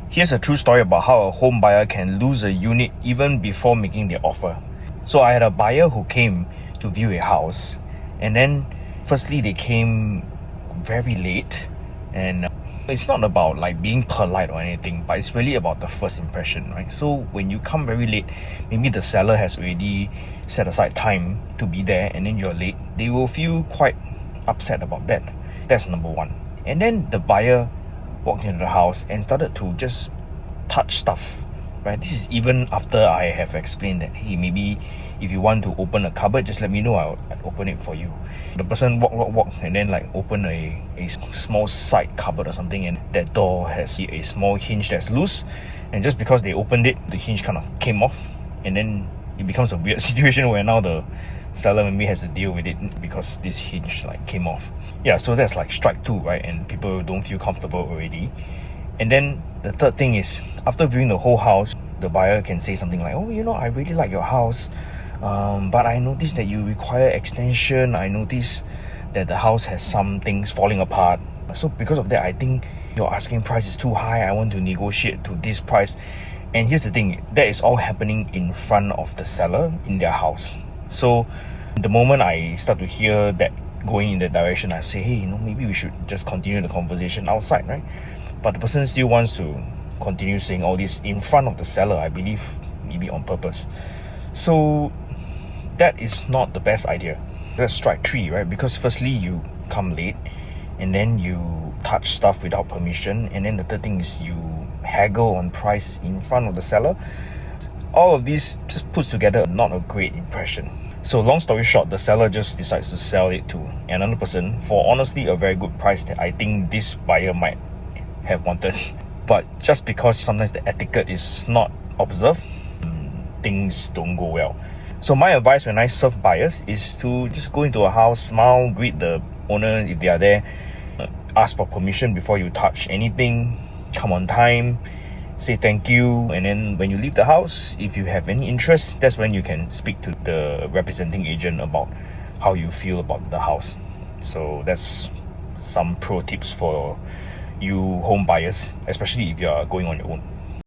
Here's a true story about how a home buyer can lose a unit even before making their offer. So I had a buyer who came to view a house, and then firstly they came very late, and it's not about like being polite or anything, but it's really about the first impression, right? So when you come very late, maybe the seller has already set aside time to be there, and then you're late, they will feel quite upset about that. That's number one. And then the buyer walked into the house and started to just touch stuff, right? This is even after I have explained that, hey, maybe if you want to open a cupboard, just let me know, I'll open it for you. The person walk and then like open a small side cupboard or something, and that door has a small hinge that's loose, and just because they opened it, the hinge kind of came off, and then it becomes a weird situation where now the seller maybe has to deal with it because this hinge like came off. Yeah, so that's like strike two, right? And people don't feel comfortable already. And then the third thing is, after viewing the whole house, the buyer can say something like, oh, I really like your house, but I noticed that you require extension. I noticed that the house has some things falling apart. So because of that, I think your asking price is too high. I want to negotiate to this price. And here's the thing, that is all happening in front of the seller in their house. So the moment I start to hear that going in that direction, I say, hey, maybe we should just continue the conversation outside, right? But the person still wants to continue saying all this in front of the seller, I believe, maybe on purpose. So that is not the best idea. That's strike three, right? Because firstly, you come late, and then you touch stuff without permission, and then the third thing is you haggle on price in front of the seller. All of these just puts together not a great impression. So long story short, the seller just decides to sell it to another person for honestly a very good price that I think this buyer might have wanted. But just because sometimes the etiquette is not observed, things don't go well. So my advice when I serve buyers is to just go into a house, smile, greet the owner if they are there, ask for permission before you touch anything, come on time, say thank you, and then when you leave the house, if you have any interest, that's when you can speak to the representing agent about how you feel about the house. So that's some pro tips for you home buyers, especially if you are going on your own.